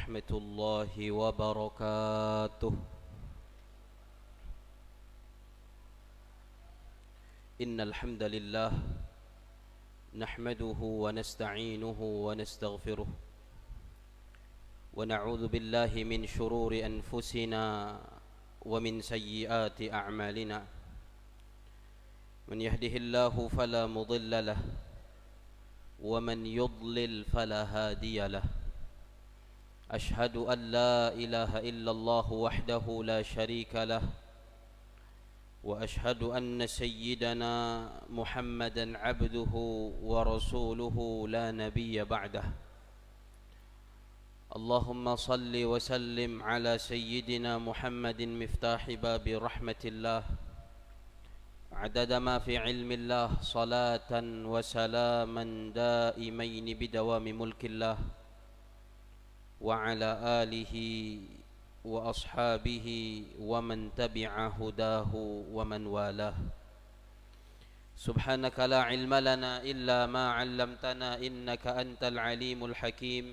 ورحمة الله وبركاته. إن الحمد لله نحمده ونستعينه ونستغفره ونعوذ بالله من شرور أنفسنا ومن سيئات أعمالنا. من يهده الله فلا مضل له ومن يضلل فلا هادي له. أشهد أن لا إله إلا الله وحده لا شريك له وأشهد أن سيدنا محمدا عبده ورسوله لا نبي بعده. اللهم صل وسلم على سيدنا محمد مفتاح باب رحمة الله عدد ما في علم الله، صلاة وسلاما دائمين بدوام ملك الله وعلى آله وأصحابه ومن تبع هداه ومن والاه. سبحانك لا علم لنا إلا ما علمتنا إنك أنت العليم الحكيم.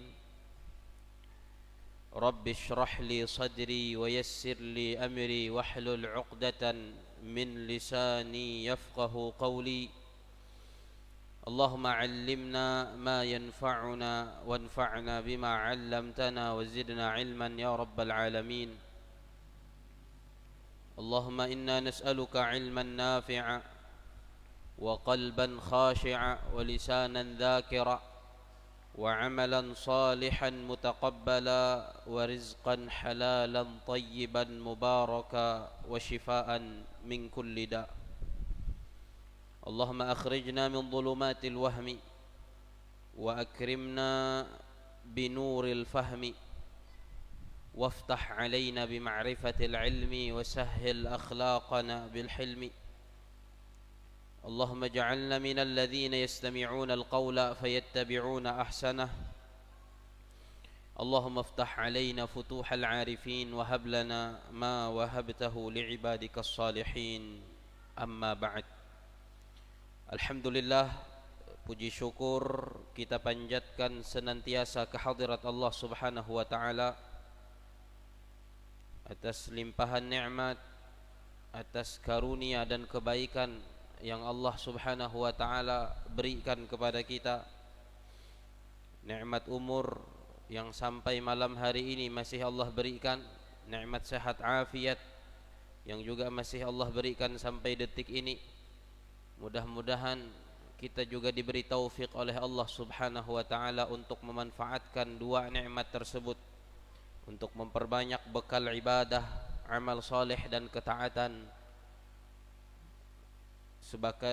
رب اشرح لي صدري ويسر لي أمري واحلل عقدة من لساني يفقه قولي. اللهم علمنا ما ينفعنا وانفعنا بما علمتنا وزدنا علما يا رب العالمين. اللهم إنا نسألك علما نافعا وقلبا خاشعا ولسانا ذاكرا وعملا صالحا متقبلا ورزقا حلالا طيبا مباركا وشفاء من كل داء. اللهم أخرجنا من ظلمات الوهم وأكرمنا بنور الفهم وافتح علينا بمعرفة العلم وسهل أخلاقنا بالحلم. اللهم اجعلنا من الذين يستمعون القول فيتبعون أحسنه. اللهم افتح علينا فتوح العارفين وهب لنا ما وهبته لعبادك الصالحين. أما بعد. Alhamdulillah, puji syukur kita panjatkan senantiasa kehadirat Allah Subhanahu wa taala atas limpahan nikmat, atas karunia dan kebaikan yang Allah Subhanahu wa taala berikan kepada kita. Nikmat umur yang sampai malam hari ini masih Allah berikan, nikmat sehat afiat yang juga masih Allah berikan sampai detik ini. Mudah-mudahan kita juga diberi taufik oleh Allah Subhanahu wa taala untuk memanfaatkan dua nikmat tersebut untuk memperbanyak bekal ibadah, amal saleh dan ketaatan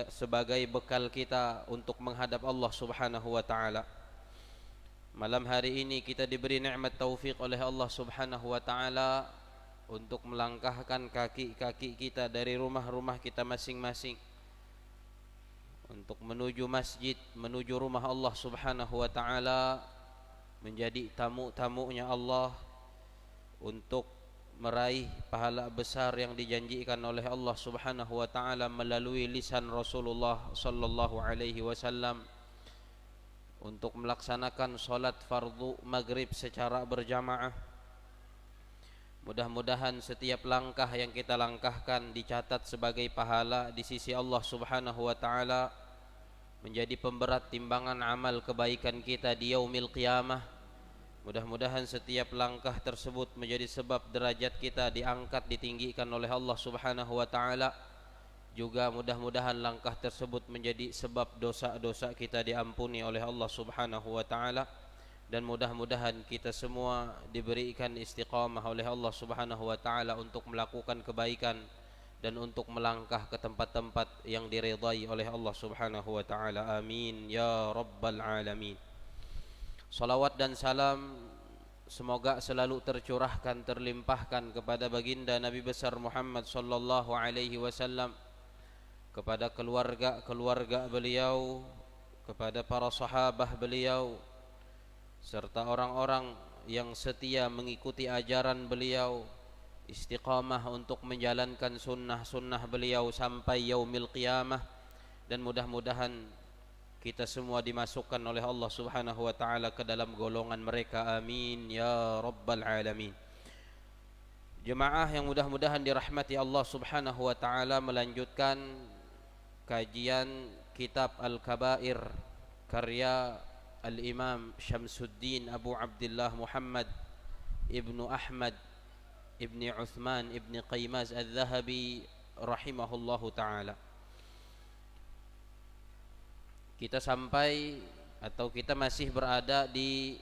sebagai bekal kita untuk menghadap Allah Subhanahu wa taala. Malam hari ini kita diberi nikmat taufik oleh Allah Subhanahu wa taala untuk melangkahkan kaki-kaki kita dari rumah-rumah kita masing-masing untuk menuju masjid, menuju rumah Allah Subhanahu wa taala, menjadi tamu-tamunya Allah untuk meraih pahala besar yang dijanjikan oleh Allah Subhanahu wa taala melalui lisan Rasulullah sallallahu alaihi wasallam untuk melaksanakan salat fardu maghrib secara berjamaah. Mudah-mudahan setiap langkah yang kita langkahkan dicatat sebagai pahala di sisi Allah Subhanahu wa taala, menjadi pemberat timbangan amal kebaikan kita di yaumil qiyamah. Mudah-mudahan setiap langkah tersebut menjadi sebab derajat kita diangkat, ditinggikan oleh Allah Subhanahu wa taala. Juga mudah-mudahan langkah tersebut menjadi sebab dosa-dosa kita diampuni oleh Allah Subhanahu wa taala. Dan mudah-mudahan kita semua diberikan istiqamah oleh Allah Subhanahu wa taala untuk melakukan kebaikan dan untuk melangkah ke tempat-tempat yang diridai oleh Allah Subhanahu wa taala. Amin ya rabbal alamin. Salawat dan salam semoga selalu tercurahkan, terlimpahkan kepada baginda Nabi besar Muhammad sallallahu alaihi wasallam, kepada keluarga beliau, kepada para sahabat beliau, serta orang-orang yang setia mengikuti ajaran beliau, istiqamah untuk menjalankan sunnah-sunnah beliau sampai yaumil qiyamah. Dan mudah-mudahan kita semua dimasukkan oleh Allah Subhanahu wa taala ke dalam golongan mereka, amin ya rabbal alamin. Jemaah yang mudah-mudahan dirahmati Allah Subhanahu wa taala, melanjutkan kajian kitab Al-Kabair karya Al-Imam Syamsuddin Abu Abdullah Muhammad Ibnu Ahmad Ibni Uthman Ibni Qaymaz Al-Zahabi rahimahullahu ta'ala. Kita sampai atau kita masih berada di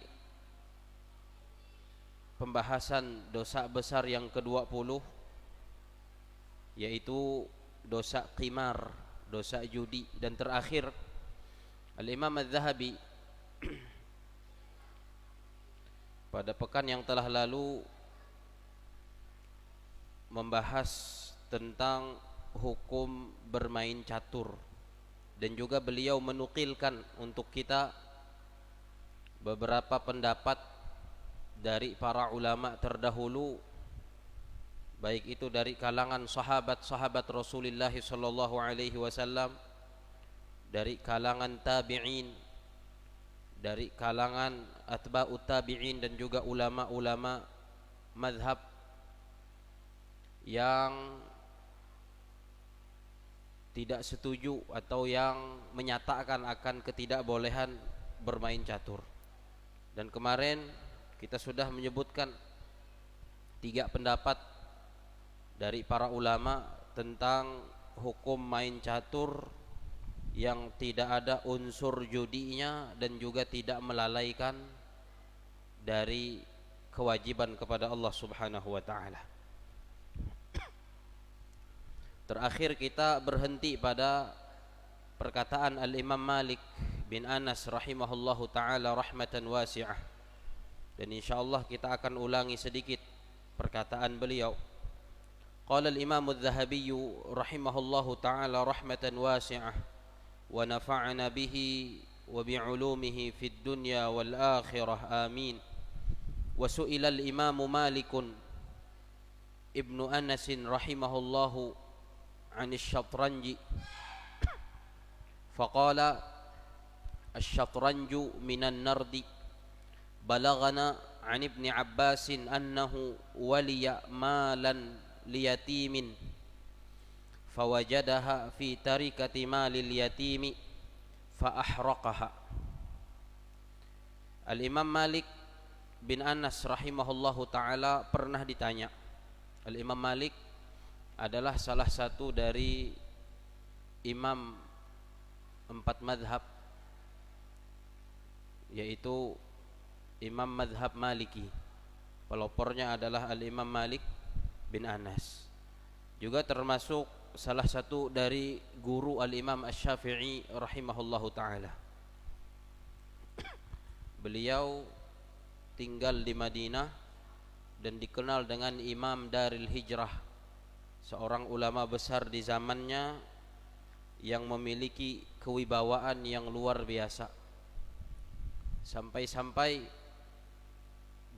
pembahasan dosa besar yang ke-20, yaitu dosa qimar, dosa judi. Dan terakhir Al-Imam Al-Zahabi pada pekan yang telah lalu membahas tentang hukum bermain catur, dan juga beliau menukilkan untuk kita beberapa pendapat dari para ulama terdahulu, baik itu dari kalangan sahabat-sahabat Rasulullah sallallahu alaihi wasallam, dari kalangan tabi'in, dari kalangan atba'ut tabi'in, dan juga ulama-ulama mazhab yang tidak setuju atau yang menyatakan akan ketidakbolehan bermain catur. Dan kemarin kita sudah menyebutkan 3 pendapat dari para ulama tentang hukum main catur yang tidak ada unsur judinya dan juga tidak melalaikan dari kewajiban kepada Allah Subhanahu wa taala. Terakhir kita berhenti pada perkataan Al-Imam Malik bin Anas rahimahullahu ta'ala rahmatan wasi'ah. Dan insyaallah kita akan ulangi sedikit perkataan beliau. Qala al-Imam Adz-Dzahabi rahimahullahu ta'ala rahmatan wasi'ah wa nafa'ana bihi wa bi'ulumihi fid dunya wal akhirah, amin. Wa su'ila al-Imam Malik ibnu Anas rahimahullahu عن الشطرنج فقال الشطرنج من النرد بلغنا عن ابن عباس أنه ولي مالا ليتيم فوجدها في تركة مال اليتيم فأحرقها. Al-Imam Malik bin Anas rahimahullahu ta'ala pernah ditanya. Al-Imam Malik adalah salah satu dari imam 4 madhab, yaitu imam madhab Maliki. Pelopornya adalah Al-Imam Malik bin Anas. Juga termasuk salah satu dari guru Al-Imam Asy-Syafi'i rahimahullahu ta'ala. Beliau tinggal di Madinah dan dikenal dengan Imam Daril Hijrah, seorang ulama besar di zamannya yang memiliki kewibawaan yang luar biasa. Sampai-sampai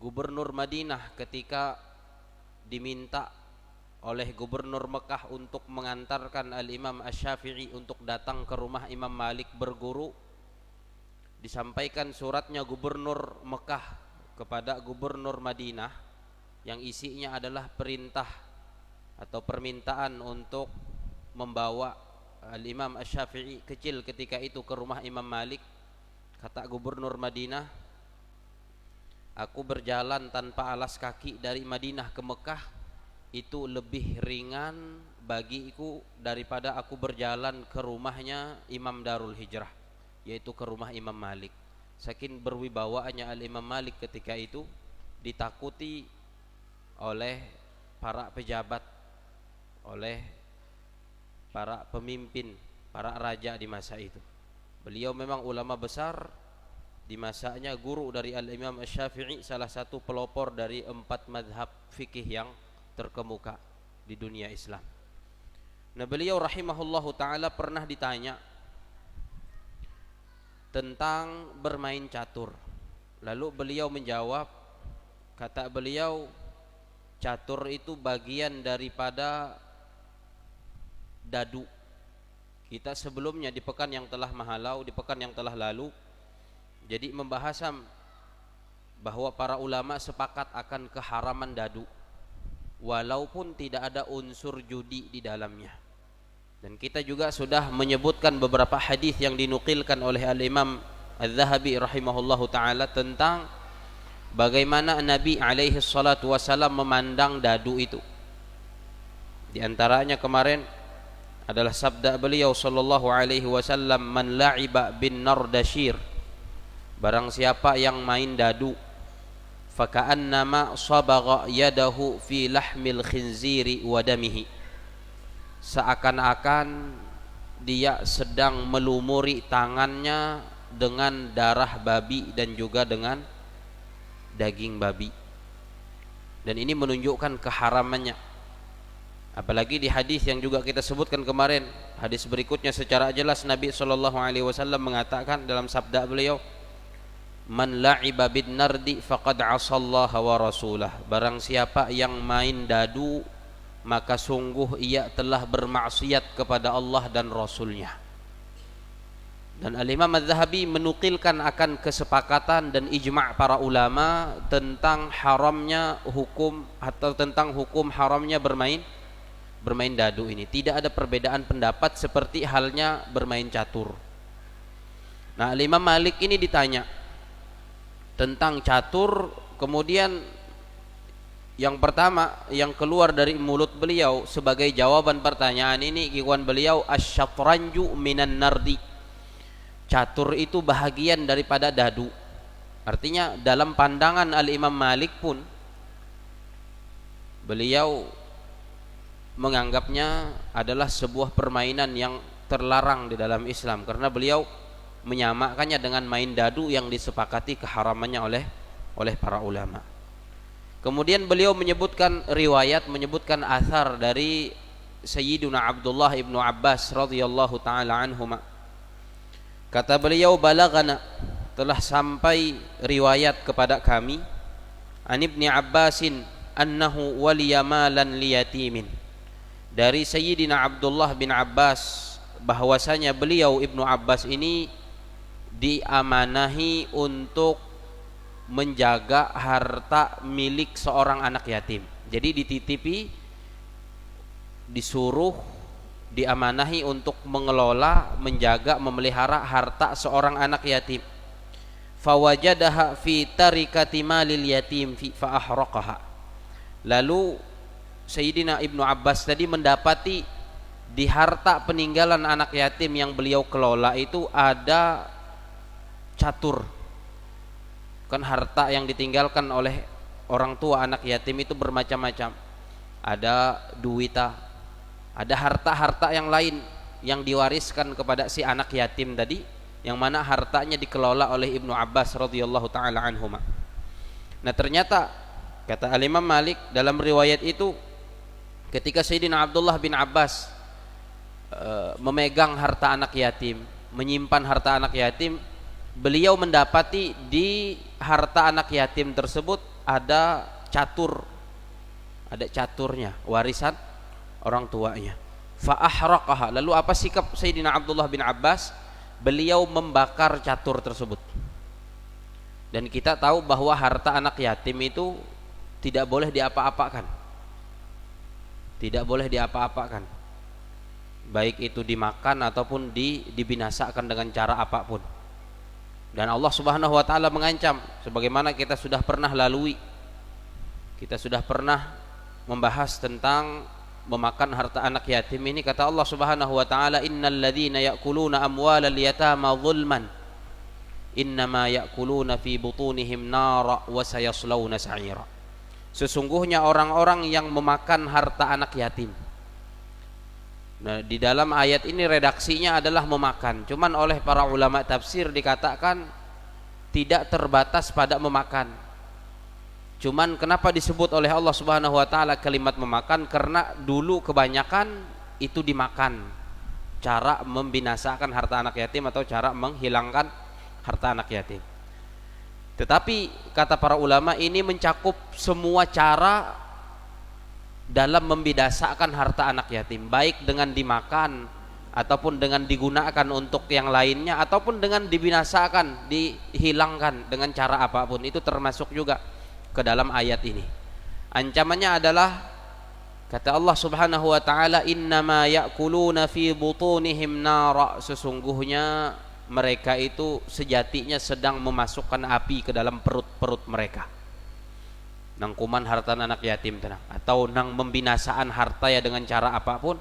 gubernur Madinah ketika diminta oleh gubernur Mekah untuk mengantarkan Al-Imam Asy-Syafi'i untuk datang ke rumah Imam Malik berguru, disampaikan suratnya gubernur Mekah kepada gubernur Madinah yang isinya adalah perintah atau permintaan untuk membawa Al-Imam Asy-Syafi'i kecil ketika itu ke rumah Imam Malik. Kata gubernur Madinah, aku berjalan tanpa alas kaki dari Madinah ke Mekah itu lebih ringan bagiku daripada aku berjalan ke rumahnya Imam Darul Hijrah, yaitu ke rumah Imam Malik. Saking berwibawaannya Al-Imam Malik ketika itu, ditakuti oleh para pejabat, oleh para pemimpin, para raja di masa itu. Beliau memang ulama besar di masanya, guru dari Al-Imam Asy-Syafi'i, salah satu pelopor dari 4 madhab fikih yang terkemuka di dunia Islam. Nah, beliau rahimahullahu ta'ala pernah ditanya tentang bermain catur. Lalu beliau menjawab, kata beliau, catur itu bagian daripada dadu. Kita sebelumnya di pekan yang telah mahalau, di pekan yang telah lalu, jadi membahas bahwa para ulama sepakat akan keharaman dadu walaupun tidak ada unsur judi di dalamnya. Dan kita juga sudah menyebutkan beberapa hadis yang dinukilkan oleh Al-Imam Al-Zahabi rahimahullahu taala tentang bagaimana Nabi alaihi salatu wasallam memandang dadu itu. Di antaranya kemarin adalah sabda beliau sallallahu alaihi wasallam, man la'iba bin nardashir, barang siapa yang main dadu, faka'annama sabagha yadahu fi lahmil khinziri wa damihi, seakan-akan dia sedang melumuri tangannya dengan darah babi dan juga dengan daging babi. Dan ini menunjukkan keharamannya. Apalagi di hadis yang juga kita sebutkan kemarin, hadis berikutnya secara jelas Nabi SAW mengatakan dalam sabda beliau, man la'iba bin nardi faqad asallaha wa rasulah, barang siapa yang main dadu maka sungguh ia telah bermaksiat kepada Allah dan Rasulnya. Dan Al-Imam Az-Zahabi menukilkan akan kesepakatan dan ijma' para ulama tentang haramnya hukum atau tentang hukum haramnya bermain dadu ini. Tidak ada perbedaan pendapat seperti halnya bermain catur. Nah, Imam Malik ini ditanya tentang catur, kemudian yang pertama yang keluar dari mulut beliau sebagai jawaban pertanyaan ini, ikhwan beliau, asyatranju minan nardi, catur itu bahagian daripada dadu. Artinya dalam pandangan Al-Imam Malik pun beliau menganggapnya adalah sebuah permainan yang terlarang di dalam Islam, karena beliau menyamakannya dengan main dadu yang disepakati keharamannya oleh para ulama. Kemudian beliau menyebutkan menyebutkan athar dari Sayyiduna Abdullah ibnu Abbas radhiyallahu taala anhuma. Kata beliau, balagana, telah sampai riwayat kepada kami, an Ibni Abbasin annahu waliya malan liyatimin, dari Sayyidina Abdullah bin Abbas bahwasanya beliau Ibnu Abbas ini diamanahi untuk menjaga harta milik seorang anak yatim. Jadi dititipi, disuruh, diamanahi untuk mengelola, menjaga, memelihara harta seorang anak yatim. Fawajadaha fi tarikati malil yatim fa ahraqaha. Lalu Sayyidina Ibnu Abbas tadi mendapati di harta peninggalan anak yatim yang beliau kelola itu ada catur. Kan harta yang ditinggalkan oleh orang tua anak yatim itu bermacam-macam. Ada duita, ada harta-harta yang lain yang diwariskan kepada si anak yatim tadi, yang mana hartanya dikelola oleh Ibnu Abbas radhiyallahu taala anhuma. Nah, ternyata kata Al-Imam Malik dalam riwayat itu, ketika Sayyidina Abdullah bin Abbas memegang harta anak yatim, menyimpan harta anak yatim, beliau mendapati di harta anak yatim tersebut ada catur, ada caturnya, warisan orang tuanya. Fa ahraqaha. Lalu apa sikap Sayyidina Abdullah bin Abbas? Beliau membakar catur tersebut. Dan kita tahu bahwa harta anak yatim itu tidak boleh diapa-apakan. Tidak boleh diapa-apakan, baik itu dimakan ataupun dibinasakan dengan cara apapun. Dan Allah Subhanahu wa taala mengancam, sebagaimana kita sudah pernah lalui. Kita sudah pernah membahas tentang memakan harta anak yatim ini. Kata Allah Subhanahu wa taala, innal ladzina ya'kuluna amwalal yatama zulman innama ya'kuluna fi butunihim nara wa sayaslawna sa'ira. Sesungguhnya orang-orang yang memakan harta anak yatim. Nah, di dalam ayat ini redaksinya adalah memakan. Cuman oleh para ulama tafsir dikatakan tidak terbatas pada memakan. Cuman kenapa disebut oleh Allah Subhanahu wa taala kalimat memakan? Karena dulu kebanyakan itu dimakan. Cara membinasakan harta anak yatim atau cara menghilangkan harta anak yatim. Tetapi kata para ulama ini mencakup semua cara dalam membinasakan harta anak yatim, baik dengan dimakan ataupun dengan digunakan untuk yang lainnya, ataupun dengan dibinasakan, dihilangkan dengan cara apapun, itu termasuk juga ke dalam ayat ini. Ancamannya adalah kata Allah Subhanahu wa taala, innama ya'kuluna fi butunihim nara, sesungguhnya mereka itu sejatinya sedang memasukkan api ke dalam perut-perut mereka. Nang kuman harta anak yatim tenang, atau nang membinasaan harta ya dengan cara apapun,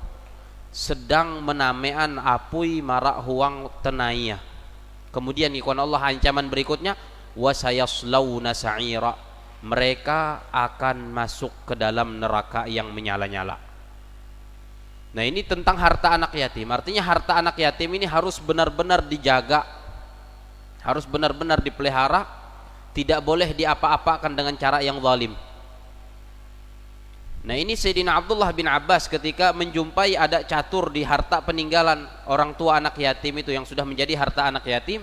sedang menamean apui marak huang tenaya. Kemudian ikon Allah ancaman berikutnya, wasayaslawna sa'ira, mereka akan masuk ke dalam neraka yang menyala-nyala. Nah, ini tentang harta anak yatim. Artinya harta anak yatim ini harus benar-benar dijaga, harus benar-benar dipelihara, tidak boleh diapa-apakan dengan cara yang zalim. Nah, ini Sayyidina Abdullah bin Abbas ketika menjumpai ada catur di harta peninggalan orang tua anak yatim itu yang sudah menjadi harta anak yatim,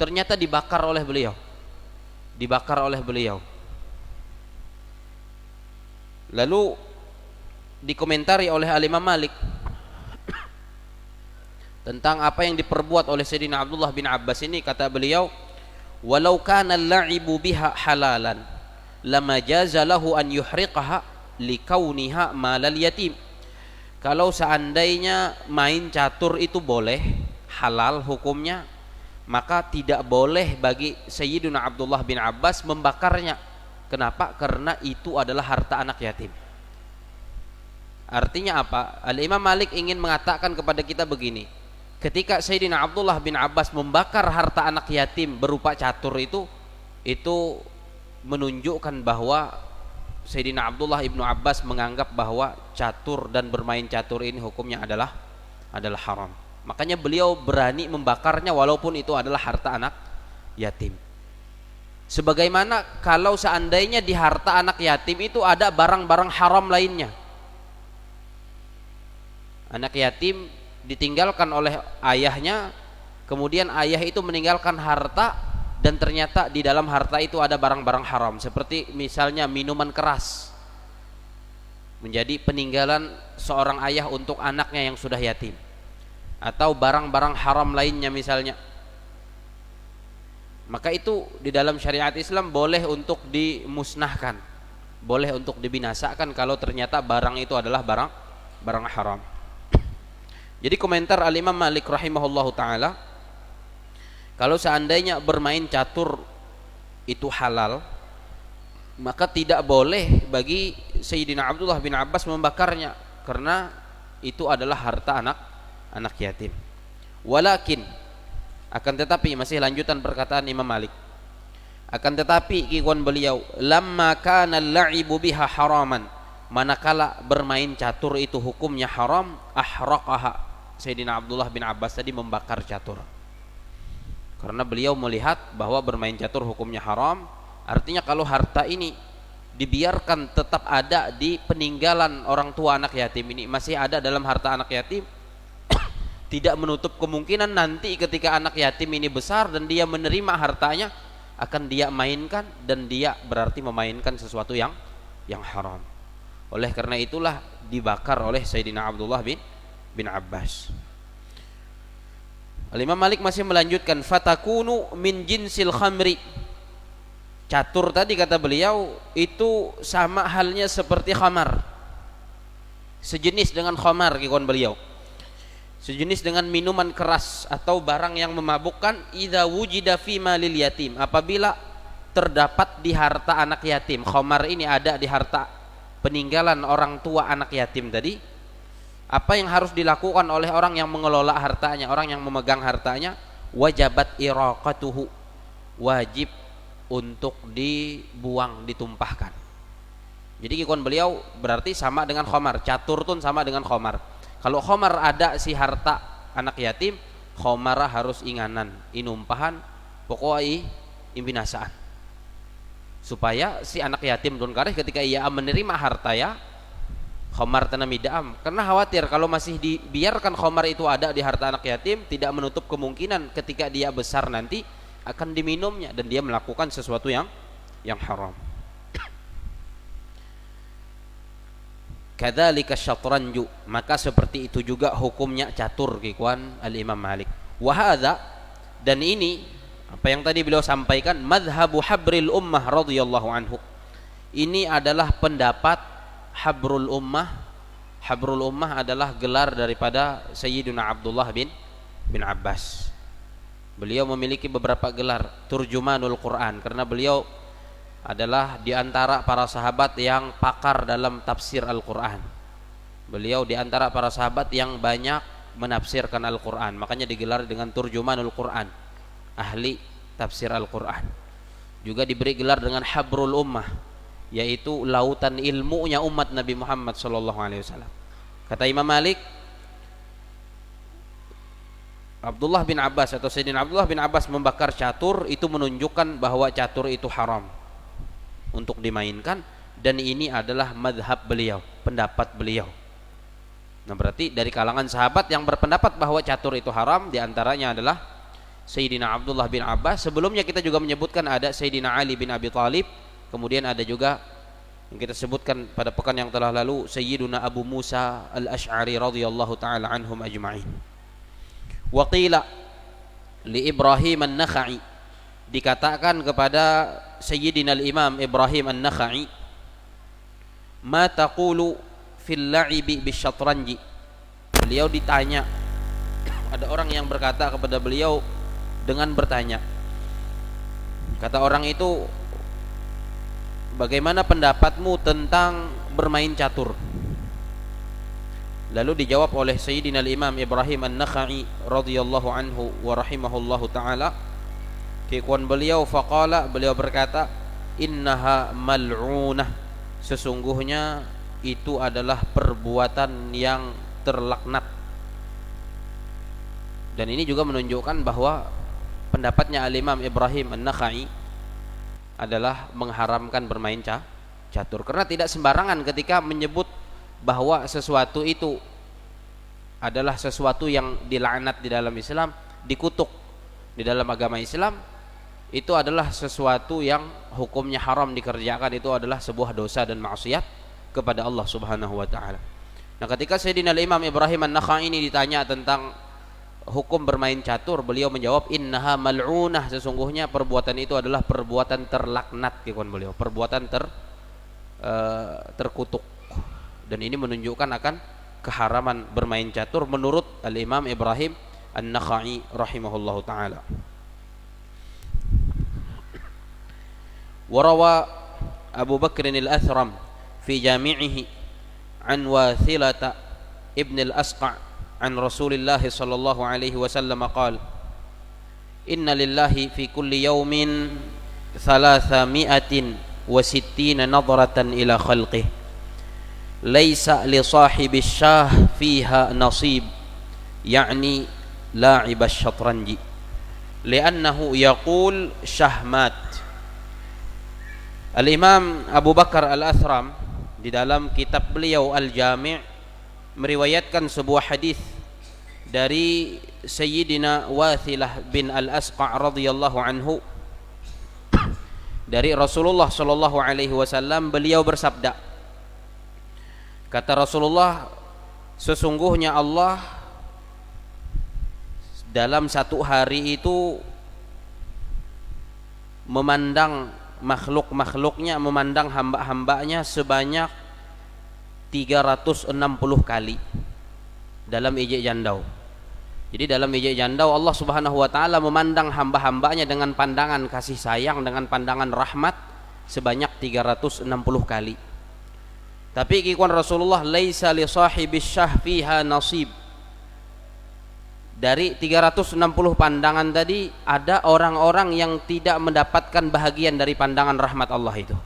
ternyata dibakar oleh beliau. Dibakar oleh beliau. Lalu dikomentari oleh Al-Imam Malik tentang apa yang diperbuat oleh Sayyidina Abdullah bin Abbas ini. Kata beliau, walau kana al-la'ibu biha halalan lama jaza lahu an yuhriqaha likauniha malal yatim. Kalau seandainya main catur itu boleh, halal hukumnya, maka tidak boleh bagi Sayyidina Abdullah bin Abbas membakarnya. Kenapa? Karena itu adalah harta anak yatim. Artinya apa? Al-Imam Malik ingin mengatakan kepada kita begini, ketika Sayyidina Abdullah bin Abbas membakar harta anak yatim berupa catur itu menunjukkan bahwa Sayyidina Abdullah ibnu Abbas menganggap bahwa catur dan bermain catur ini hukumnya adalah haram. Makanya beliau berani membakarnya walaupun itu adalah harta anak yatim. Sebagaimana kalau seandainya di harta anak yatim itu ada barang-barang haram lainnya. Anak yatim ditinggalkan oleh ayahnya, kemudian ayah itu meninggalkan harta, dan ternyata di dalam harta itu ada barang-barang haram, seperti misalnya minuman keras, menjadi peninggalan seorang ayah untuk anaknya yang sudah yatim, atau barang-barang haram lainnya misalnya. Maka itu di dalam syariat Islam boleh untuk dimusnahkan, boleh untuk dibinasakan kalau ternyata barang itu adalah barang haram. Jadi komentar Al-Imam Malik rahimahullahu ta'ala, kalau seandainya bermain catur itu halal, maka tidak boleh bagi Sayyidina Abdullah bin Abbas membakarnya, karena itu adalah harta anak yatim. Walakin, akan tetapi, masih lanjutan perkataan Imam Malik, akan tetapi kikon beliau, lamma kana al-la'ibu biha haraman, manakala bermain catur itu hukumnya haram, ahraqaha, Sayyidina Abdullah bin Abbas tadi membakar catur. Karena beliau melihat bahwa bermain catur hukumnya haram. Artinya kalau harta ini dibiarkan tetap ada di peninggalan orang tua anak yatim ini, masih ada dalam harta anak yatim, tidak menutup kemungkinan nanti ketika anak yatim ini besar dan dia menerima hartanya, akan dia mainkan, dan dia berarti memainkan sesuatu yang haram. Oleh karena itulah dibakar oleh Sayyidina Abdullah bin Abbas. Al-Imam Malik masih melanjutkan, fatakunu min jinsil khamri, catur tadi kata beliau itu sama halnya seperti khamar, sejenis dengan khamar, kikon beliau, sejenis dengan minuman keras atau barang yang memabukkan. Idza wujida fi malil yatim, apabila terdapat di harta anak yatim. Khamar ini ada di harta peninggalan orang tua anak yatim tadi. Apa yang harus dilakukan oleh orang yang mengelola hartanya, orang yang memegang hartanya? Wajabat iraqatuhu, wajib untuk dibuang, ditumpahkan. Jadi kikon beliau berarti sama dengan khamar, catur tun sama dengan khamar. Kalau khamar ada si harta anak yatim, khamar harus inganan, inumpahan, pokoknya imbinasaan, supaya si anak yatim tun kareh ketika ia menerima harta ya khamar tanamidaam, karena khawatir kalau masih dibiarkan khamar itu ada di harta anak yatim, tidak menutup kemungkinan ketika dia besar nanti akan diminumnya dan dia melakukan sesuatu yang haram. kadzalika syatranju, maka seperti itu juga hukumnya catur, ikhwan al-Imam Malik. Wa hadza, dan ini apa yang tadi beliau sampaikan, madhabu habril ummah radhiyallahu anhu, ini adalah pendapat habrul ummah. Habrul ummah adalah gelar daripada Sayyidina Abdullah bin Abbas. Beliau memiliki beberapa gelar, turjumanul Quran, karena beliau adalah di antara para sahabat yang pakar dalam tafsir Al-Quran. Beliau di antara para sahabat yang banyak menafsirkan Al-Quran, makanya digelar dengan turjumanul Quran, ahli tafsir Al-Quran. Juga diberi gelar dengan habrul ummah, yaitu lautan ilmunya umat Nabi Muhammad SAW. Kata Imam Malik, Abdullah bin Abbas atau Sayyidina Abdullah bin Abbas membakar catur itu menunjukkan bahwa catur itu haram untuk dimainkan, dan ini adalah madhab beliau, pendapat beliau. Nah, berarti dari kalangan sahabat yang berpendapat bahwa catur itu haram, diantaranya adalah Sayyidina Abdullah bin Abbas. Sebelumnya kita juga menyebutkan ada Sayyidina Ali bin Abi Thalib, kemudian ada juga yang kita sebutkan pada pekan yang telah lalu Sayyiduna Abu Musa al-Ash'ari radhiyallahu ta'ala anhum ajma'in. Wa qila li Ibrahim an-Nakhai, dikatakan kepada Sayyidina al-Imam Ibrahim an-Nakhai, ma taqulu fil la'ibi bisyatranji. Beliau ditanya, ada orang yang berkata kepada beliau dengan bertanya, kata orang itu, bagaimana pendapatmu tentang bermain catur? Lalu dijawab oleh Sayyidina al-Imam Ibrahim an-Nakhai radhiyallahu anhu wa rahimahullahu ta'ala, kekuan beliau, faqala, beliau berkata, innaha mal'unah, sesungguhnya itu adalah perbuatan yang terlaknat. Dan ini juga menunjukkan bahwa pendapatnya al-Imam Ibrahim an-Nakhai adalah mengharamkan bermain catur, karena tidak sembarangan ketika menyebut bahwa sesuatu itu adalah sesuatu yang dilaknat di dalam Islam, dikutuk di dalam agama Islam, itu adalah sesuatu yang hukumnya haram dikerjakan, itu adalah sebuah dosa dan maksiat kepada Allah Subhanahu wa taala. Nah, ketika Sayyidina Imam Ibrahim an-Nakhai ini ditanya tentang hukum bermain catur, beliau menjawab, innaha mal'unah, sesungguhnya perbuatan itu adalah perbuatan terlaknat, kekuan beliau, perbuatan terkutuk. Dan ini menunjukkan akan keharaman bermain catur menurut al-Imam Ibrahim an-Nakhai rahimahullahu taala. Warawa Abu Bakr al-Athram fi jami'ihi an Wathilata ibn al-Asqa' an Rasulillah sallallahu alaihi wasallam qala, inna lillahi fi kulli yawmin 360 nadratan ila khalqih, laysa li sahibi syah fiha nasib, yani la'ib asy-syatranji, li'annahu yaqul syahmat. Al-Imam Abu Bakar al-Athram di dalam kitab beliau Al-Jami' meriwayatkan sebuah hadis dari Sayyidina Wathilah bin al-Asqa' radhiyallahu anhu, dari Rasulullah sallallahu alaihi wasallam, beliau bersabda, kata Rasulullah, sesungguhnya Allah dalam satu hari itu memandang makhluk-makhluknya, memandang hamba-hambanya sebanyak 360 kali dalam ijek jandau. Jadi dalam ijek jandau Allah Subhanahu wa taala memandang hamba-hambanya dengan pandangan kasih sayang, dengan pandangan rahmat sebanyak 360 kali. Tapi kikuan Rasulullah, laisa li sahibis syah fiha nasib, dari 360 pandangan tadi ada orang-orang yang tidak mendapatkan bahagian dari pandangan rahmat Allah itu.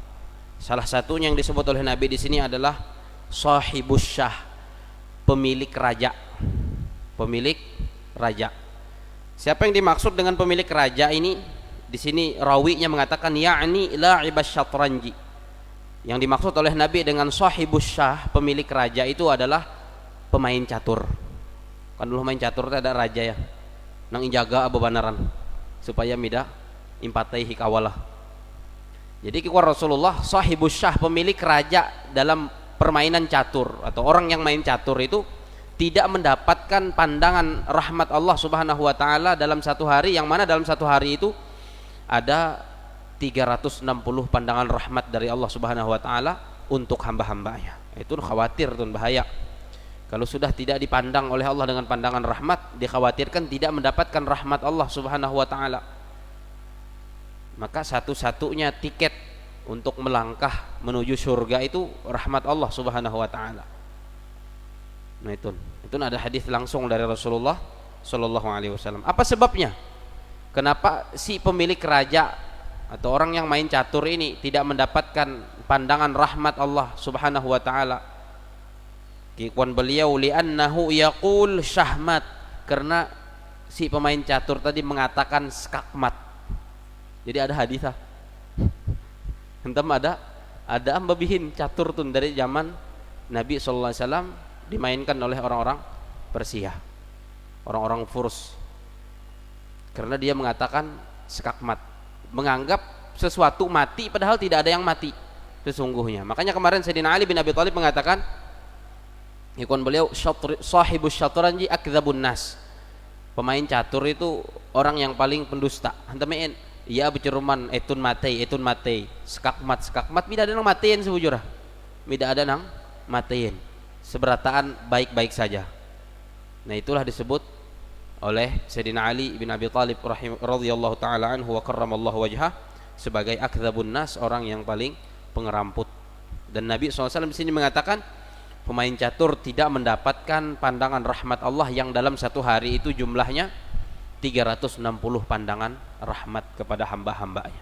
Salah satunya yang disebut oleh Nabi di sini adalah sahibus syah, pemilik raja. Pemilik raja. Siapa yang dimaksud dengan pemilik raja ini? Di sini rawinya mengatakan ya'ni la'ibas syatranji. Yang dimaksud oleh Nabi dengan sahibus syah, pemilik raja, itu adalah pemain catur. Kan dulu main catur ada raja ya, nang injaga abo banaran supaya mida impatai hikawalah. Jadi kikuan Rasulullah sahibus syah, pemilik raja dalam permainan catur atau orang yang main catur itu tidak mendapatkan pandangan rahmat Allah Subhanahu wa taala dalam satu hari, yang mana dalam satu hari itu ada 360 pandangan rahmat dari Allah Subhanahu wa taala untuk hamba-hambanya. Itu khawatir tuh, bahaya. Kalau sudah tidak dipandang oleh Allah dengan pandangan rahmat, dikhawatirkan tidak mendapatkan rahmat Allah Subhanahu wa taala. Maka satu-satunya tiket untuk melangkah menuju surga itu rahmat Allah Subhanahu wa taala. Nah itu ada hadis langsung dari Rasulullah sallallahu alaihi wasallam. Apa sebabnya? Kenapa si pemilik raja atau orang yang main catur ini tidak mendapatkan pandangan rahmat Allah Subhanahu wa taala? Kikuan beliau li'annahu yaqul syahmat, karena si pemain catur tadi mengatakan skakmat. Jadi ada hadisah. Hentam ada ambabihin catur tun dari zaman Nabi sallallahu alaihi wasallam dimainkan oleh orang-orang Persia, orang-orang Furs, karena dia mengatakan skakmat, menganggap sesuatu mati padahal tidak ada yang mati sesungguhnya. Makanya kemarin Sayyidina Ali bin Abi Thalib mengatakan, ikon beliau, sahibus syatranji akdzabun nas, pemain catur itu orang yang paling pendusta. Hantamein ya biceruman etun matei skakmat tidak ada nang matein sebujurah, tidak ada nang matein, seberataan baik-baik saja. Nah itulah disebut oleh Sayyidina Ali bin Abi Thalib radhiyallahu taala anhu wa karramallahu wajhah sebagai akdzabun nas, orang yang paling pengeramput. Dan Nabi SAW di sini mengatakan pemain catur tidak mendapatkan pandangan rahmat Allah yang dalam satu hari itu jumlahnya 360 pandangan rahmat kepada hamba-hambanya.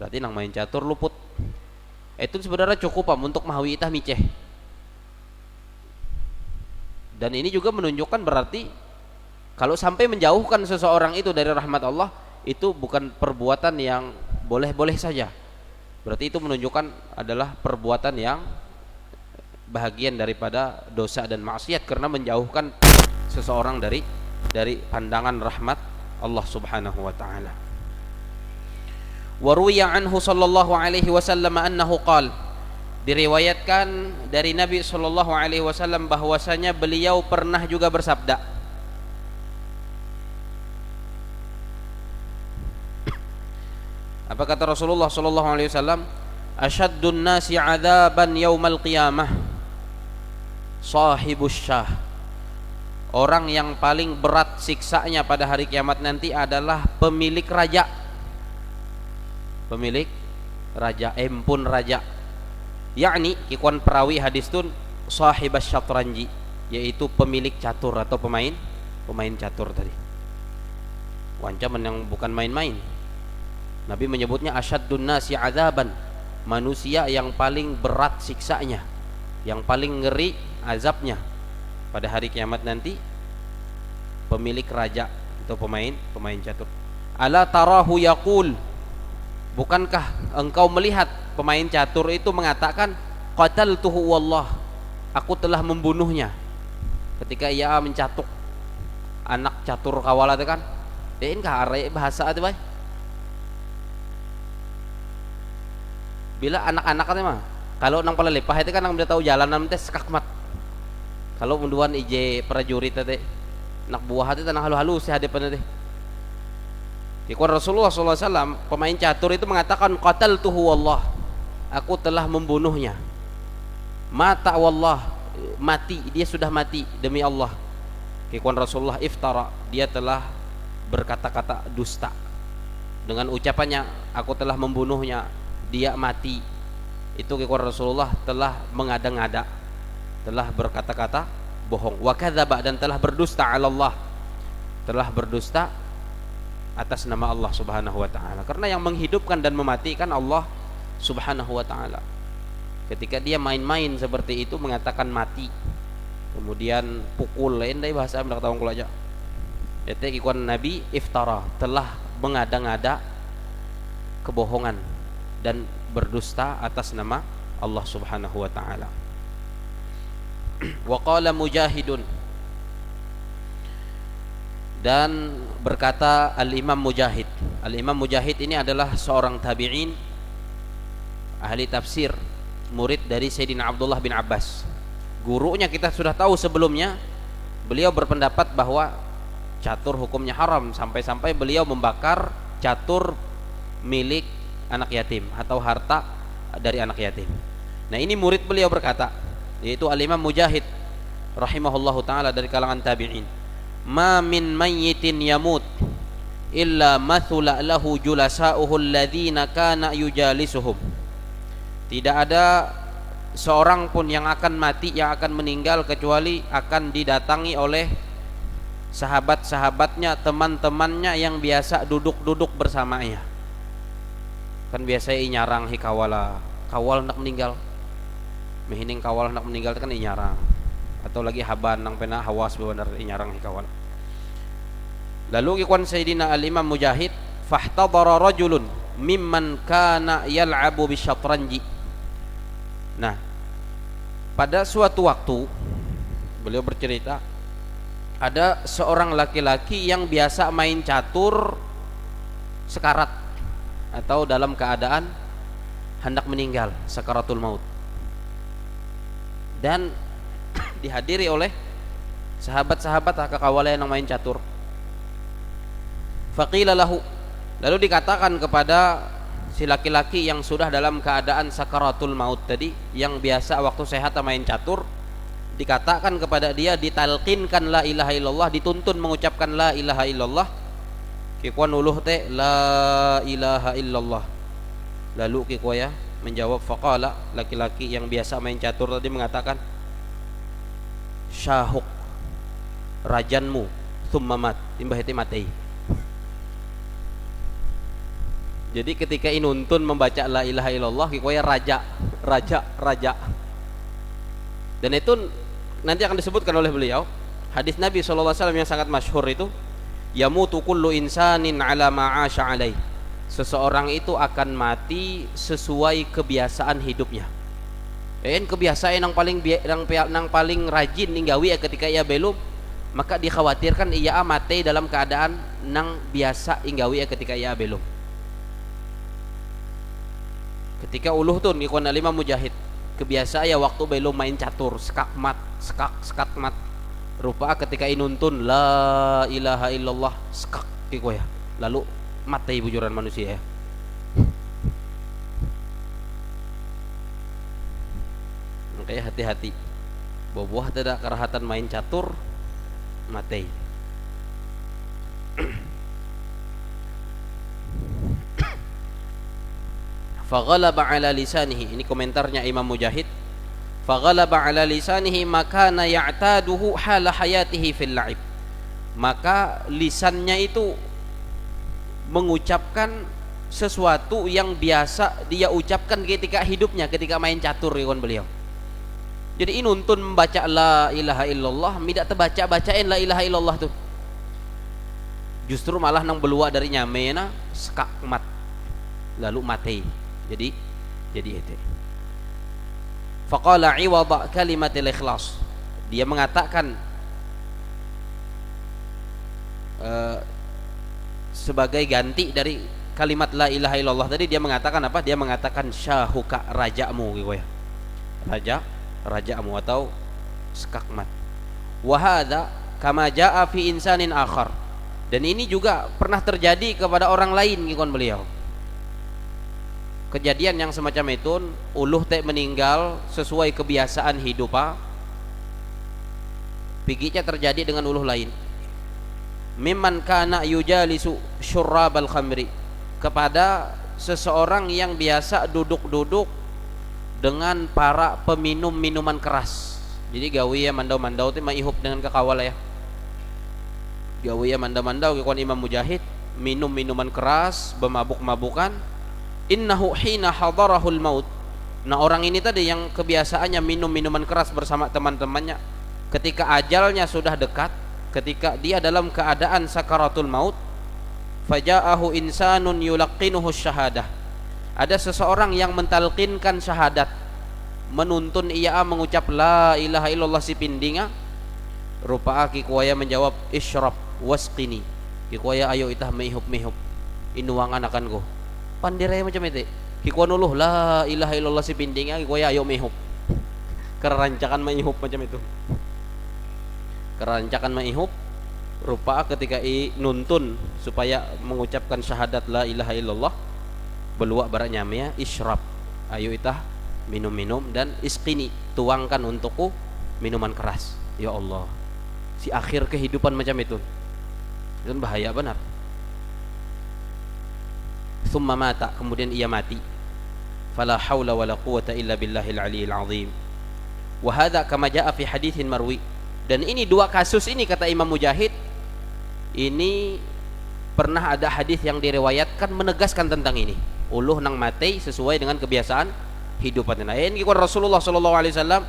Berarti nang main catur luput. Itu sebenarnya cukup untuk mahawi itah miceh. Dan ini juga menunjukkan berarti kalau sampai menjauhkan seseorang itu dari rahmat Allah, itu bukan perbuatan yang boleh-boleh saja. Berarti itu menunjukkan adalah perbuatan yang bahagian daripada dosa dan maksiat, karena menjauhkan seseorang dari pandangan rahmat Allah Subhanahu wa taala. Wa ruwiya anhu sallallahu alaihi wasallam annahu qala, diriwayatkan dari Nabi sallallahu alaihi wasallam bahwasanya beliau pernah juga bersabda, apa kata Rasulullah sallallahu alaihi wasallam? Asyaddun nasi 'adzaban yaumal qiyamah sahibus syah. Orang yang paling berat siksanya pada hari kiamat nanti adalah pemilik raja. Pemilik raja, empun raja. Yakni kikuan perawi hadis tun sahibas syatranji, yaitu pemilik catur atau pemain catur tadi. Wancaman yang bukan main-main. Nabi menyebutnya asyaddun nasi 'adzaban, manusia yang paling berat siksanya, yang paling ngeri azabnya pada hari kiamat nanti, pemilik raja atau pemain catur. Ala tarahu yaqul, bukankah engkau melihat pemain catur itu mengatakan qataltuhu wallah, aku telah membunuhnya, ketika ia mencatuk anak catur kawala itu kan. Dein kah arek bahasa atuh bae. Bila anak-anak kan mah kalau nang palalipah itu kan nang udah tahu jalanan teh skakmat. Kalau munduan ije prajurit teh nak buah hati tanah halu-halu sih hadapan teh. Dikuan Rasulullah SAW pemain catur itu mengatakan qataltuhu wallah, aku telah membunuhnya. Mata wallah, mati, dia sudah mati demi Allah. Dikuan Rasulullah iftara, dia telah berkata-kata dusta dengan ucapannya aku telah membunuhnya, dia mati. Itu kikuan Rasulullah telah mengada-ngada, telah berkata-kata bohong. Wa kadzaba, dan telah berdusta 'ala Allah, telah berdusta atas nama Allah Subhanahu wa taala. Karena yang menghidupkan dan mematikan Allah Subhanahu wa taala. Ketika dia main-main seperti itu mengatakan mati, kemudian pukul, lain dari bahasa mendak tahu kula aja. Eta kikuan Nabi iftara, telah mengada-ngada kebohongan dan berdusta atas nama Allah Subhanahu wa taala. Wa qala Mujahidun, dan berkata Al-Imam Mujahid. Al-Imam Mujahid ini adalah seorang tabi'in, ahli tafsir, murid dari Sayyidina Abdullah bin Abbas. Gurunya kita sudah tahu sebelumnya, beliau berpendapat bahwa catur hukumnya haram, sampai-sampai beliau membakar catur milik anak yatim atau harta dari anak yatim. Nah, ini murid beliau berkata, yaitu Al-Imam Mujahid rahimahullahu taala dari kalangan tabi'in, "Ma min mayyitin yamut illa mathula lahu julasa'uhu alladhina kana yujalisuhum." Tidak ada seorang pun yang akan mati, yang akan meninggal, kecuali akan didatangi oleh sahabat-sahabatnya, teman-temannya yang biasa duduk-duduk bersamanya. Kan biasa inyarang hikawala, kawal nak meninggal, mihining kawal nak meninggal kan inyarang, atau lagi haban nang pena hawas benar inyarang hikawala. Lalu ikuan Sayyidina Al-Imam Mujahid, fahtadara rajulun mimman kana yal'abu bisyatranji. Nah, pada suatu waktu beliau bercerita, ada seorang laki-laki yang biasa main catur sekarat atau dalam keadaan hendak meninggal, sakaratul maut, dan dihadiri oleh sahabat-sahabat kakawala yang main catur. Faqila lahu, lalu dikatakan kepada si laki-laki yang sudah dalam keadaan sakaratul maut tadi, yang biasa waktu sehat main catur, dikatakan kepada dia, ditalqinkan la ilaha illallah, dituntun mengucapkan la ilaha illallah. Kikuan uluh te la ilaha illallah. Lalu kikuaya menjawab, faqala, laki-laki yang biasa main catur tadi mengatakan, syahuk rajanmu thumma mat, timbah hati matei. Jadi ketika inuntun membaca la ilaha illallah, kikuaya raja. Dan itu nanti akan disebutkan oleh beliau, hadis Nabi SAW yang sangat masyhur itu, yamutu kullu insanin ala ma'asha alaih. Seseorang itu akan mati sesuai kebiasaan hidupnya. Kebiasaan yang paling rajin ninggawi ketika ia belum, maka dikhawatirkan ia mati dalam keadaan nang biasa inggawi ketika ia belum. Ketika uluh tuh ngikon Al-Imam Mujahid, kebiasa ya waktu belum main catur skak mat. Rupa ketika inuntun la ilaha illallah skak kiko ya, lalu mati bujuran manusia ya. Makanya hati-hati, buah tidak kerahatan main catur mati. Faghalaba ala lisanihi, ini komentarnya Imam Mujahid, faghalaba ala lisanihi makana ya'taduhu hala hayatihi fil la'ib. Maka lisannya itu mengucapkan sesuatu yang biasa dia ucapkan ketika hidupnya, ketika main catur ya beliau. Jadi inuntun membaca la ilaha illallah, tidak terbaca-bacain la ilaha illallah tuh, justru malah nang belua dari nyamena sekak mat, lalu mati. Jadi itu. Faqala iwada kalimatil ikhlas, dia mengatakan sebagai ganti dari kalimat la ilaha illallah tadi, dia mengatakan apa? Dia mengatakan syahuka, rajamu gitu ya. Rajamu atau skakmat. Wa hadza kama jaa fi insanin akhar. Dan ini juga pernah terjadi kepada orang lain ngikon beliau. Kejadian yang semacam itu, uluh teh meninggal sesuai kebiasaan hidup, piginya terjadi dengan uluh lain. Mimman kana yujalisu syurrabal khamri, kepada seseorang yang biasa duduk-duduk dengan para peminum minuman keras. Jadi gawi ya mandau-mandau teh maihup dengan kakawal ya. Gawi ya mandau-mandau kekuan Imam Mujahid, minum minuman keras, bermabuk-mabukan. Innahu hina hadarahul maut. Nah, orang ini tadi yang kebiasaannya minum minuman keras bersama teman-temannya, ketika ajalnya sudah dekat, ketika dia dalam keadaan sakaratul maut, faja'ahu insanun yulaqqinuhu syahadah. Ada seseorang yang mentalqinkan syahadat, menuntun ia mengucap la ilaha illallah si pindinga. Rupa kikuaya menjawab, isyrab wasqini, kikuaya ayo itah mihub inuangan akan go. Pandiraya macam itu, Kikuanuluh la ilaha illallah si pindingnya kikuya ayo mihop. Kerancakan mihop macam itu. Kerancakan mihop rupa ketika nuntun supaya mengucapkan syahadat la ilaha illallah beluak barak nyamia isyrab. Ayo itah minum-minum dan isqini tuangkan untukku minuman keras. Ya Allah. Si akhir kehidupan macam itu. Dan bahaya benar. Thumma mata, kemudian ia mati. Fala haula wala quwata illa billahil aliyil azim. Wa hadza kama jaa fi haditsin marwi. Dan ini dua kasus ini kata Imam Mujahid, ini pernah ada hadis yang diriwayatkan menegaskan tentang ini. Uluh nang mati sesuai dengan kebiasaan hidupannya. Ini kata Rasulullah sallallahu alaihi wasallam,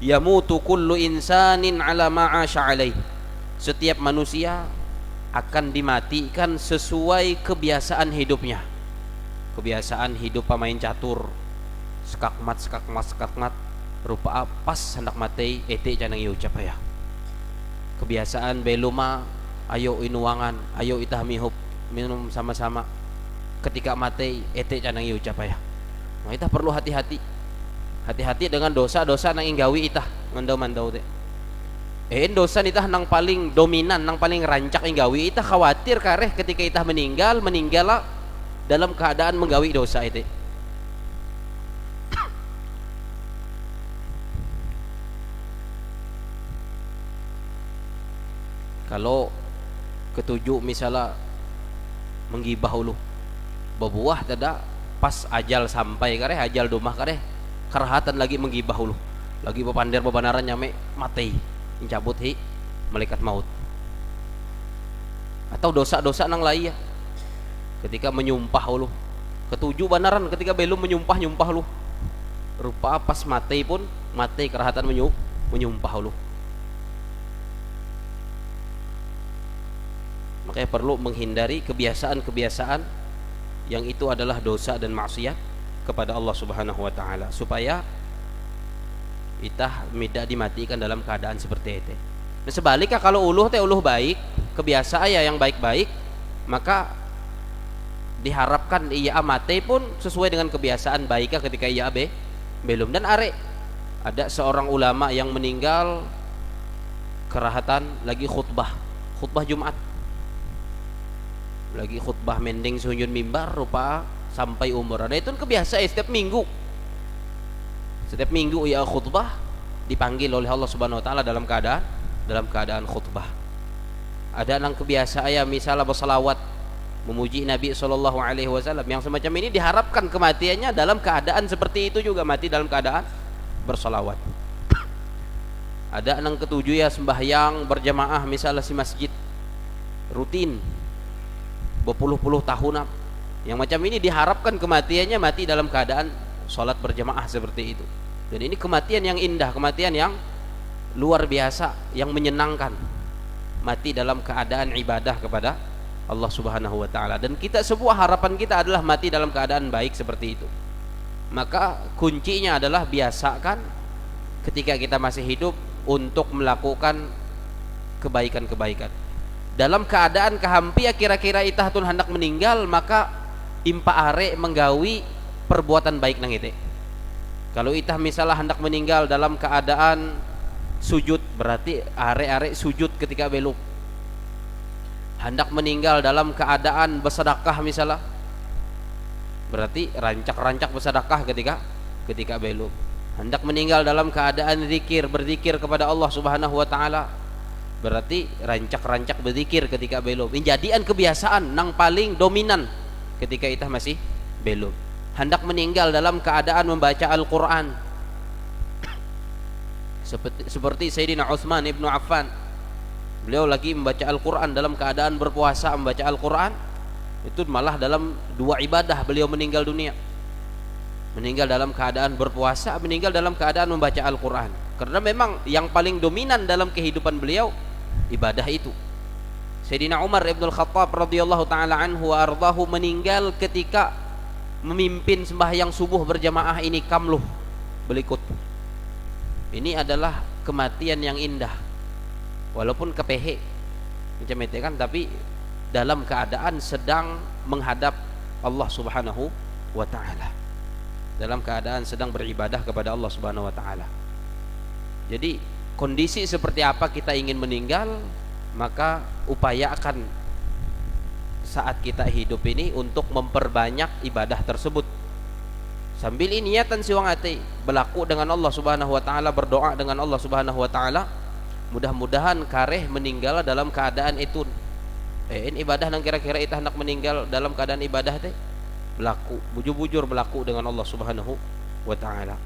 yamutu kullu insanin ala ma 'asha alaihi. Setiap manusia akan dimatikan sesuai kebiasaan hidupnya. Kebiasaan hidup pemain catur, skakmat rupa pas hendak mati ete janang ieu ucap ya. Kebiasaan beluma ayo inuangan, ayo itah mihop minum sama-sama. Ketika mati ete janang ieu ucap ya. Nah, itah perlu hati-hati. Hati-hati dengan dosa-dosa nang inggawi itah mandau-mandau teh. Dosa itah nang paling dominan, nang paling rancak inggawi itah khawatir kareh ketika itah meninggal dalam keadaan menggawi dosa itu. Kalau ketujuh misalnya menggibah ulu berbuah tidak pas ajal sampai kareh ajal domah kareh kerahatan lagi menggibah ulu lagi bepander bebanaran nyame mati mencabut malaikat maut. Atau dosa-dosa nang lain ya, ketika menyumpah ulu ketujuh banaran ketika belum menyumpah ulu rupa pas mati pun mati kerahatan menyumpah ulu. Makanya perlu menghindari kebiasaan-kebiasaan yang itu adalah dosa dan maksiat kepada Allah Subhanahu wa taala supaya itah tidak dimatikan dalam keadaan seperti itu. Nah, sebaliknya kalau uluh baik, kebiasaan yang baik-baik, maka diharapkan ia mati pun sesuai dengan kebiasaan baiknya ketika ia belum. Dan ada seorang ulama yang meninggal kerahatan lagi khutbah Jumat, lagi khutbah mending sunjun mimbar rupa sampai umur. Nah itu kebiasaan setiap minggu ia khutbah dipanggil oleh Allah Subhanahu wa taala dalam keadaan khutbah. Ada nang kebiasaan ya misalnya bersalawat memuji Nabi sallallahu alaihi wasallam, yang semacam ini diharapkan kematiannya dalam keadaan seperti itu juga, mati dalam keadaan bersalawat. Ada nang ketujuh ya sembahyang berjamaah misalnya si masjid rutin berpuluh-puluh tahun, yang macam ini diharapkan kematiannya mati dalam keadaan sholat berjamaah seperti itu. Dan ini kematian yang indah, kematian yang luar biasa, yang menyenangkan, mati dalam keadaan ibadah kepada Allah Subhanahu wa taala. Dan kita semua harapan kita adalah mati dalam keadaan baik seperti itu. Maka kuncinya adalah biasakan ketika kita masih hidup untuk melakukan kebaikan-kebaikan. Dalam keadaan kehampia kira-kira itah tun hendak meninggal, maka impa are menggawi perbuatan baik nang itu. Kalau itah misalnya hendak meninggal dalam keadaan sujud, berarti are sujud ketika belum. Hendak meninggal dalam keadaan bersedekah misalnya, berarti rancak-rancak bersedekah ketika belum. Hendak meninggal dalam keadaan berzikir kepada Allah Subhanahu wa taala, berarti rancak-rancak berzikir ketika belum. Ini jadian kebiasaan nang paling dominan ketika itah masih belum. Hendak meninggal dalam keadaan membaca Al-Quran, seperti Sayyidina Utsman ibnu Affan, beliau lagi membaca Al-Quran dalam keadaan berpuasa membaca Al-Quran, itu malah dalam dua ibadah beliau meninggal dunia. Meninggal dalam keadaan berpuasa, meninggal dalam keadaan membaca Al-Quran, karena memang yang paling dominan dalam kehidupan beliau ibadah itu. Sayyidina Umar ibn Khattab radhiyallahu ta'ala anhu wa ardahu meninggal ketika memimpin sembahyang subuh berjamaah ini kamluh berikut. Ini adalah kematian yang indah, walaupun kepehe macam itu kan, tapi dalam keadaan sedang menghadap Allah Subhanahu wa taala. Dalam keadaan sedang beribadah kepada Allah Subhanahu wa taala. Jadi kondisi seperti apa kita ingin meninggal, maka upayakan saat kita hidup ini untuk memperbanyak ibadah tersebut. Sambil niatan siwang ati berlaku dengan Allah Subhanahu wa taala, berdoa dengan Allah Subhanahu wa taala, mudah-mudahan kareh meninggal dalam keadaan itu. Ini ibadah nang kira-kira itah hendak meninggal dalam keadaan ibadah teh berlaku, bujur-bujur berlaku dengan Allah Subhanahu wa taala.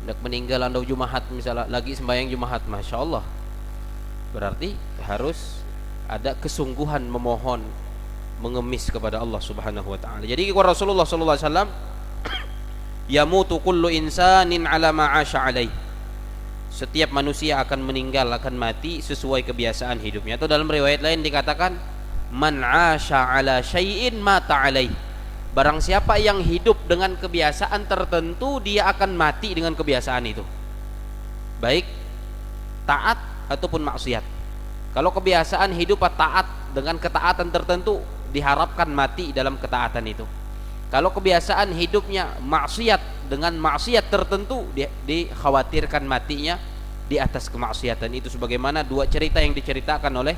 Hendak meninggal andau Jumaat misalnya, lagi sembahyang Jumaat, Masya Allah, berarti harus ada kesungguhan memohon, mengemis kepada Allah Subhanahu wa taala. Jadi kata Rasulullah sallallahu alaihi wasallam, yamutu kullu insanin ala ma 'asha alaih. Setiap manusia akan meninggal, akan mati sesuai kebiasaan hidupnya. Atau dalam riwayat lain dikatakan, man 'asha ala syai'in mata alaih. Barang siapa yang hidup dengan kebiasaan tertentu, dia akan mati dengan kebiasaan itu, baik taat ataupun maksiat. Kalau kebiasaan hidup taat dengan ketaatan tertentu, diharapkan mati dalam ketaatan itu. Kalau kebiasaan hidupnya maksiat dengan maksiat tertentu, dikhawatirkan matinya di atas kemaksiatan itu, sebagaimana dua cerita yang diceritakan oleh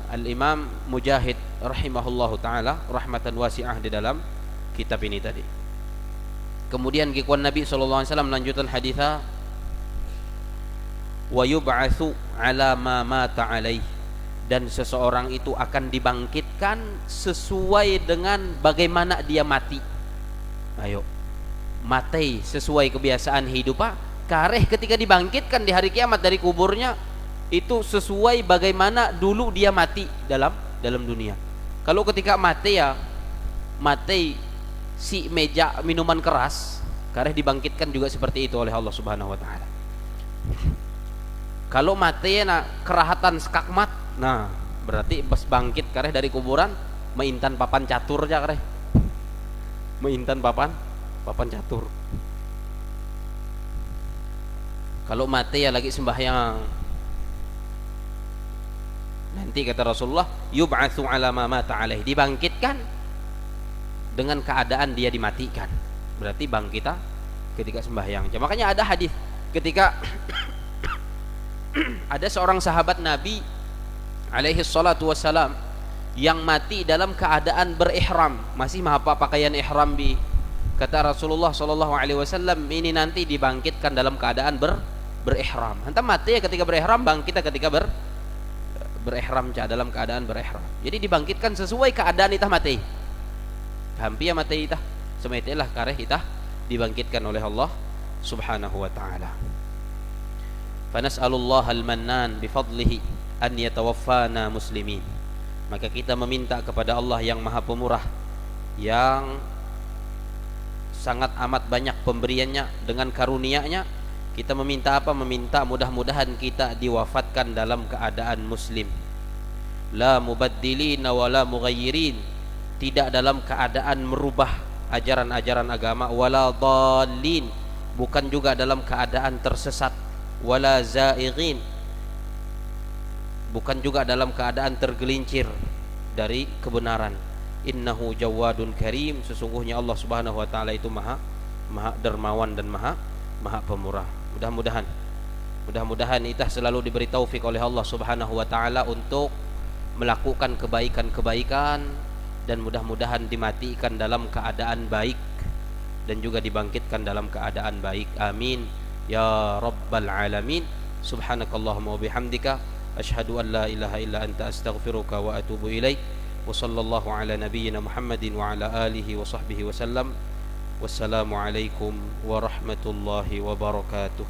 Al-Imam Mujahid rahimahullahu taala rahmatan wasi'ah di dalam kitab ini tadi. Kemudian kikuan Nabi sallallahu alaihi wasallam melanjutkan hadisnya, wa yub'atsu ala ma mata alaih, dan seseorang itu akan dibangkitkan sesuai dengan bagaimana dia mati. Ayo, mati sesuai kebiasaan hidup kareh ketika dibangkitkan di hari kiamat dari kuburnya itu sesuai bagaimana dulu dia mati dalam dunia. Kalau ketika mati mati si meja minuman keras, kareh dibangkitkan juga seperti itu oleh Allah Subhanahu wa taala. Kalau mati kerahatan skakmat, nah berarti pas bangkit kareh dari kuburan meintan papan catur aja kareh. Meintan papan catur. Kalau mati lagi sembahyang, nanti kata Rasulullah, yub'atsu ala ma mata alaih, dibangkitkan dengan keadaan dia dimatikan. Berarti bangkit ketika sembahyang. Makanya ada hadis ketika ada seorang sahabat Nabi alaihi salatu wassalam yang mati dalam keadaan berihram, masih mahapa pakaian ihram bi. Kata Rasulullah sallallahu alaihi wasallam, ini nanti dibangkitkan dalam keadaan berihram. Hentam mati ketika berihram, bangkit ketika berihram dalam keadaan berihram. Jadi dibangkitkan sesuai keadaan itah mati. Hampir mati itah, semetilah kareh itah dibangkitkan oleh Allah Subhanahu wa taala. Fa nas'alullaha al-mannan bi fadlihi an yatawaffana muslimin. Maka kita meminta kepada Allah yang Maha Pemurah, yang sangat amat banyak pemberiannya dengan karunia-Nya. Kita meminta apa? Meminta mudah-mudahan kita diwafatkan dalam keadaan muslim. La mubaddilina wala mughayyirin, tidak dalam keadaan merubah ajaran-ajaran agama, wala dhalin, bukan juga dalam keadaan tersesat, wala zaighin, bukan juga dalam keadaan tergelincir dari kebenaran. Innahu jawadun karim, sesungguhnya Allah Subhanahu wa taala itu maha dermawan dan maha pemurah. Mudah-mudahan kita selalu diberi taufik oleh Allah Subhanahu wa taala untuk melakukan kebaikan-kebaikan, dan mudah-mudahan dimatikan dalam keadaan baik dan juga dibangkitkan dalam keadaan baik. Amin ya rabbal alamin. Subhanakallahumma wa bihamdika asyhadu an la ilaha illa anta astaghfiruka wa atubu ilaik. Wa sallallahu ala nabiyyina Muhammadin wa ala alihi wa sahbihi wa sallam. Wassalamualaikum warahmatullahi wabarakatuh.